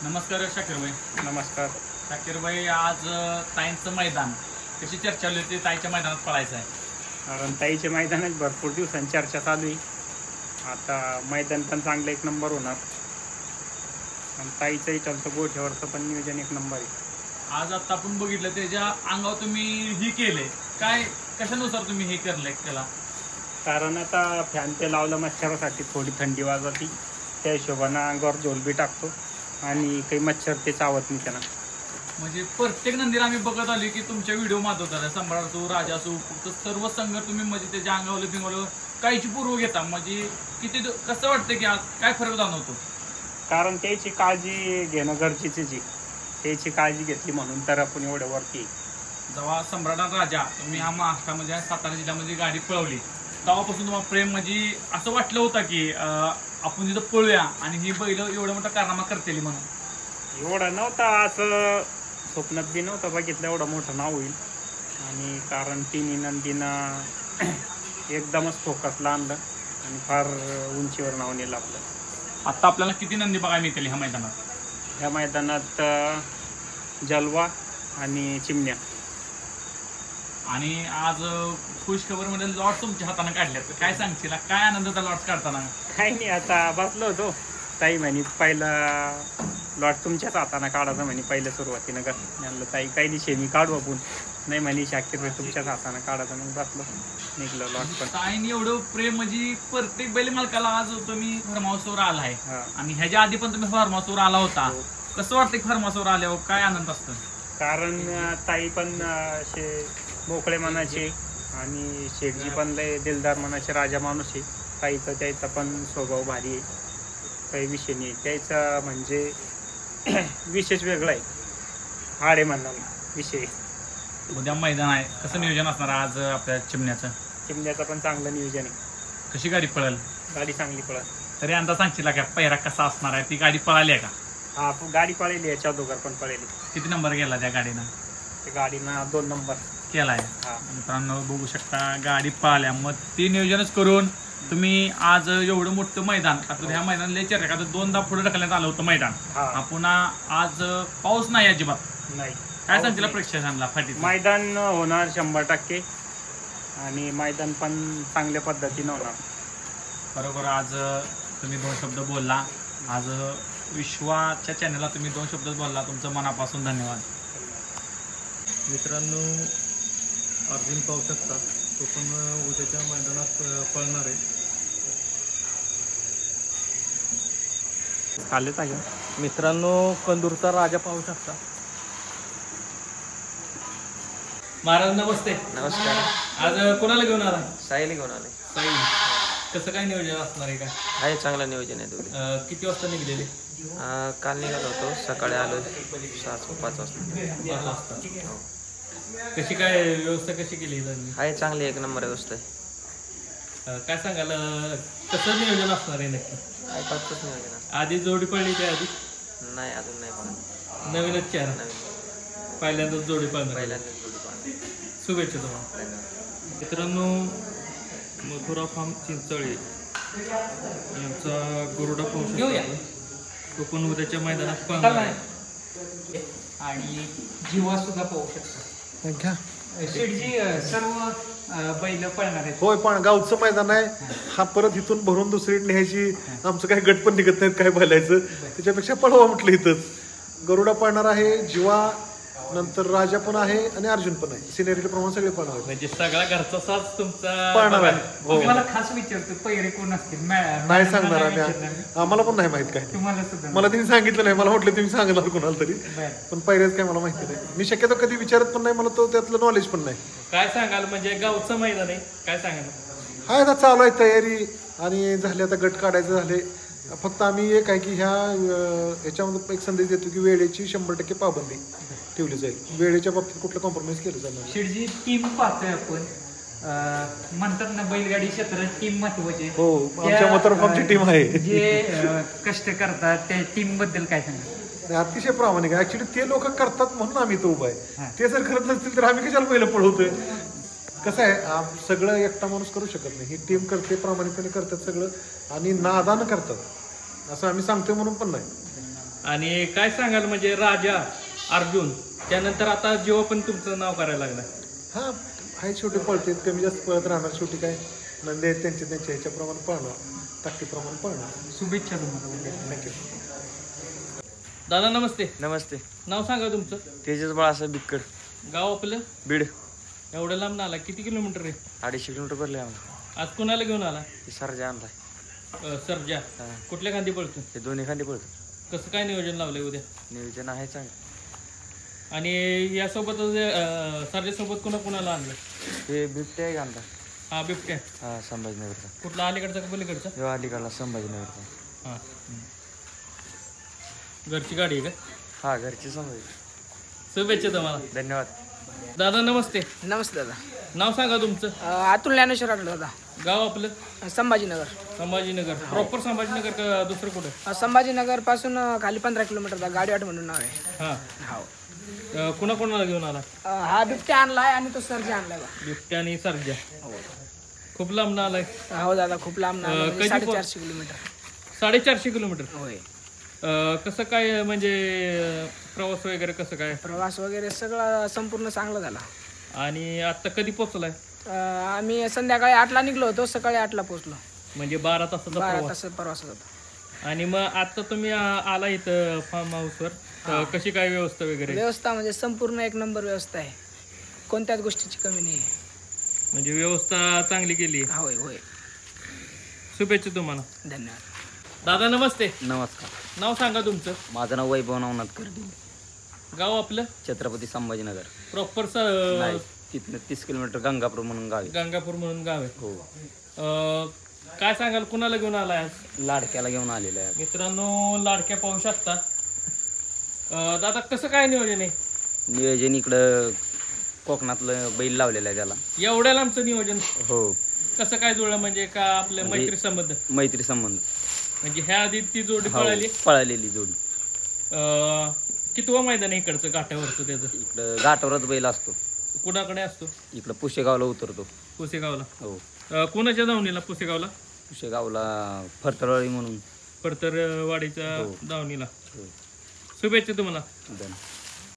नमस्कार शाकीर भाई. नमस्कार. शाकीर भाई, आज ताईंचं मैदान कशी चर्चा चालू होती? ताईच्या मैदानात पळायचं आहे. कारण ताईचे मैदानच भरपूर दिवसांची चर्चा चालू आहे. आता मैदान पण चांगलं एक नंबर होणार आणि ताईचंही चालतं गोठ्यावरचं पण नियोजन एक नंबर आहे. आज आता आपण बघितलं त्याच्या अंगावर तुम्ही ही केले काय, कशानुसार तुम्ही हे करले त्याला? कारण आता फॅन ते लावलं मच्छरासाठी, थोडी थंडी वाजती त्या हिशोबानं अंगावर झोल बी टाकतो आणि काही मच्छर ते चावत नाही त्यांना. म्हणजे प्रत्येक नंदीला आम्ही बघत आलो की तुमच्या व्हिडिओ माधवतात, सम्राट असो, राजा असो, फक्त सर्व संघ तुम्ही म्हणजे त्याच्या अंगावलं पिंगवलं काहीची पूर्व घेता. म्हणजे किती कसं वाटतं की आज काय फरक जाणवतो? कारण त्याची काळजी घेणं गरजेचीच आहे. त्याची काळजी घेतली म्हणून तर आपण एवढ्या वरती. जेव्हा सम्राट आणि राजा तुम्ही ह्या महाराष्ट्रामध्ये सातारा जिल्ह्यामध्ये गाडी पळवली तेव्हापासून तुम्हाला प्रेम म्हणजे असं वाटलं होतं की आपण तिथं पळूया आणि ही बैल एवढा मोठा कारनामा करतेली म्हणून? एवढं नव्हतं असं स्वप्नात बी नव्हतं बघितलं एवढं मोठं नाव होईल. आणि कारण तिन्ही नंदीनं एकदमच फोकसला आणलं आणि फार उंचीवर नाव नेलं आपलं. आता आपल्याला किती नंदी बघायला मिळतील ह्या मैदानात? ह्या मैदानात जलवा आणि चिमण्या. आणि आज खुश खबर मध्ये लॉट्स तुमच्या हाताने काढल्यात, काय सांगशील? काय आनंद होता लॉट्स काढताना? काही नाही, आता बसलो होतो. ताई म्हणे पहिला लॉट तुमच्याच हाताने काढायचं म्हणे पहिल्या सुरुवातीनं. का म्हणलं ताई काही नाही, शेमी काढू आपण. नाही म्हणे शाकीर तुमच्याच हाताने काढायचं. मग बसलो, निघलं लॉट पण. ताईने एवढं प्रेम म्हणजे प्रत्येक बैल मालकाला. आज तुम्ही फार्म हाऊसवर आला आहे आणि ह्याच्या आधी पण तुम्ही फार्म हाऊसवर आला होता. कसं वाटतं फार्म हाऊसवर आल्यावर काय आनंद असतो? कारण ताई पण असे मोकळे मनाचे आणि शेठजी पण लय दिलदार मनाचे, राजा माणूस आहे. ताईचा त्याचा पण स्वभाव भारी आहे, काही विषय नाही. त्याचा म्हणजे विशेष वेगळा आहे, हाडे म्हणाला विषय. उद्या मैदान आहे, कसं नियोजन असणार आज आपल्या चिमण्याचं? चिमण्याचं पण चांगलं नियोजन आहे. कशी गाडी पळेल? गाडी चांगली पळेल. तरी अंदाज सांगशील का पहिरा कसा असणार आहे? ती गाडी पळाली आहे का? हा, गाडी पळेली, याच्या दोघर पण पळेली. किती नंबर गेला त्या गाडीनं? त्या गाडीनं 2 नंबर केलाय. मित्रांनो बघू शकता गाडी पळाल्या. मग ती नियोजनच करून तुम्ही आज एवढं मोठं मैदान, आता ह्या मैदान लय चर्चा का 2दा पुढे ढकलण्यात आलं होतं मैदान. पुन्हा आज पाऊस नाही अजिबात नाही. काय सांगतील प्रेक्षकांना? फाटी मैदान होणार 100% आणि मैदान पण चांगल्या पद्धतीनं होणार. बरोबर. आज तुम्ही 2 शब्द बोलला. आज विश्वाच्या चॅनलला तुम्ही 2 शब्द बोलला, तुमचं मनापासून धन्यवाद. मित्रांनो, अर्जुन पाहू शकता, तो पण उद्याच्या मैदानात पळणार आहे. चालेल आहे मित्रांनो, कंदूरचा राजा पाहू शकता. महाराज नमस्ते. नमस्कार. आज कोणाला घेऊन आला? साहिल घेऊन आले. साई, कसं काय नियोजन असणार आहे? का आहे चांगलं नियोजन आहे दोघे. किती वाजता निघलेले? काल निघालो होतो, सकाळी आलो 5 वाजता. कशी काय व्यवस्था कशी केली? आहे चांगली, एक नंबर व्यवस्था आहे. काय सांगाल, कसं नियोजन असणार आहे नक्की? आहे फक्तच नियोजन आहे. आधी जोडी पडली त्या आधी? नाही, अजून नाही पण नवीनच चार, नवीन पहिल्यांदाच जोडी पडणार. पहिल्यांदाच जोडी पाहणार. शुभेच्छा तुम्हाला. मित्रांनो, मथुरा फार्म चिंचळे यांचा गुरुडा पाहू शकता, तो पण उद्याच्या मैदानात पळणार आहे. आणि जीवा सुद्धा पाहू शकता. शेठजी, सर्व बैल पळणार आहेत. होय, पण गावचं मैदान आहे. हा परत इथून भरून दुसरी न्यायची आमचं काही गट पण निघत नाहीत काय बोलायचं. त्याच्यापेक्षा पळवा म्हटलं इथंच. गरुडा पळणार आहे, जीवा, नंतर राजा पण आहे आणि अर्जुन पण आहे. सिनियरिटी प्रमाणे सगळे पळणार आहेत. म्हणजे सगळा घरचा साथ तुमचा पळणार आहे. हो, मला खास विचारतो, पहिरे कोण असतील? नाही सांगणार आम्ही, आम्हाला पण नाही माहित काय. तुम्हाला सुद्धा मला त्यांनी सांगितलं नाही, मला म्हटलं तुम्ही सांगणार कोणाला तरी, पण पहिल्याच काय मला माहिती नाही. मी शक्यतो कधी विचारत पण नाही, मला तो त्यातलं नॉलेज पण नाही. काय सांगाल? म्हणजे गावचं मैदान आहे, काय सांगाल? हाय, आता चालू आहे तयारी आणि झाली, आता गट काढायचे झाले. फक्त आम्ही एक आहे की ह्याच्यामध्ये एक संदेश देतो की वेळेची 100% पाबंदी ठेवली जाईल. वेळेच्या बाबतीत कुठलं कॉम्प्रोमाइज केलं जाणार. शेठजी, टीम पाहतोय आपण. म्हणतात ना, बैलगाडी क्षेत्रात टीम महत्वाची. हो, आमच्या मतरफामची टीम आहे. जे कष्ट करतात त्या टीम बद्दल काय सांगा? अतिशय प्रामाणिक आहे. ऍक्च्युली ते लोक करतात म्हणून आम्ही तो उभा आहे. ते जर करत नसतील तर आम्ही कशाला पहिलं पळवतोय? कसं आहे, सगळं एकटा माणूस करू शकत नाही. ही टीम करते, प्रामाणिकपणे करतात सगळं आणि नादानं करतात, असं आम्ही सांगतोय म्हणून पण नाही. आणि काय सांगाल म्हणजे राजा अर्जुन त्यानंतर आता जेव्हा पण तुमचं नाव करायला लागलं. हा आहे, शेवटी पळते कमी जास्त पळत राहणार. शेवटी काय नंदी आहेत त्यांच्या ह्याच्याप्रमाणे पळणार, ताकदीप्रमाणे पळणार. शुभेच्छा तुम्हाला. थँक्यू. दादा नमस्ते. नमस्ते. नाव सांगा तुमचं. तेजस बाळासाहेब बिक्कड, गाव आपलं. बीड. एवढं लांब आला, किती किलोमीटर आहे? 250 किलोमीटर भरले आम्हाला. आज कोणाला घेऊन आला? सरजा आणलाय. सर्जा. कुठल्या खांदी पळतो? हे दोन्ही खांदी पळतो. कसं काय नियोजन लावलंय उद्या? नियोजन आहे चांगलं. आणि यासोबत सर्जासोबत कोणाला आणलं? हे बिबटे आहे का आणला? हा बिबट्या. हा संभाजीनगरचा. कुठला, अलीकडचा का पलीकडचा? हे अलीकडला संभाजीनगरचा. हा. घरची गाडी आहे का? हा घरची संभाजी. शुभेच्छा तुम्हाला. धन्यवाद. दादा नमस्ते. नमस्ते दादा. नाव सांगा तुमचं. अतुल ज्ञानेश्वर आठवले दादा. गाव आपलं. संभाजीनगर. संभाजीनगर प्रॉपर संभाजीनगर का दुसरं कुठं? संभाजीनगर पासून खाली 15 किलोमीटर गाडीवाट म्हणून नाव आहे. हा. हो. कोणाला घेऊन आला? हा बिबट्या आणलाय आणि तो सरजा आणलाय बा. बिबट्या आणि सर्जा. खूप लांब आलाय. हो दादा खूप लांब ना, कधी 450 किलोमीटर. 450 किलोमीटर. होय. कसं काय म्हणजे प्रवास वगैरे कसं काय? प्रवास वगैरे सगळं संपूर्ण चांगला झाला. आणि आता कधी पोहोचलाय? आम्ही संध्याकाळी 8ला निघलो होतो, सकाळी 8ला पोहोचलो. म्हणजे 12 तासाचा 12 प्रवास. तास प्रवास होता. आणि मग आता तुम्ही आला इथं फार्म हाऊसवर, कशी काय व्यवस्था वगैरे? व्यवस्था म्हणजे संपूर्ण एक नंबर व्यवस्था आहे, कोणत्याच गोष्टीची कमी नाही आहे. म्हणजे व्यवस्था चांगली केली. होय होय. शुभेच्छा तुम्हाला. धन्यवाद. दादा नमस्ते. नमस्कार. नाव सांगा तुमचं. माझं नाव वैभव नवनाथ कर्डी, गाव आपलं. छत्रपती संभाजीनगर. प्रॉपर तिथनं 30 किलोमीटर गंगापूर म्हणून गाव आहे. गंगापूर म्हणून गाव आहे. हो. काय सांगाल, कुणाला घेऊन आलाय आज? लाडक्याला घेऊन आलेलं आहे. मित्रांनो लाडक्या पाहू शकता. दादा कसं काय नियोजन आहे? नियोजन इकडं कोकणातलं बैल लावलेलं आहे त्याला. एवढ्या लांबचं नियोजन हो. कसं काय जुळलं, म्हणजे का आपले मैत्री संबंध? मैत्री संबंध. म्हणजे ह्या आधी ती जोडी हो, पळाली. पळालेली जोडी. कितवं मैदान आहे इकडचं घाटावरचं त्याचं? इकडं घाटावरच बैल असतो. कुणाकडे असतो? इकडं पुशेगावला उतरतो. पुसेगावला. हो. कोणाच्या दावणीला पुसेगावला? पुशेगावला फरतरवाडी म्हणून. परतरवाडीच्या हो. दावणीला. हो. शुभेच्छा तुम्हाला. धन्यवाद.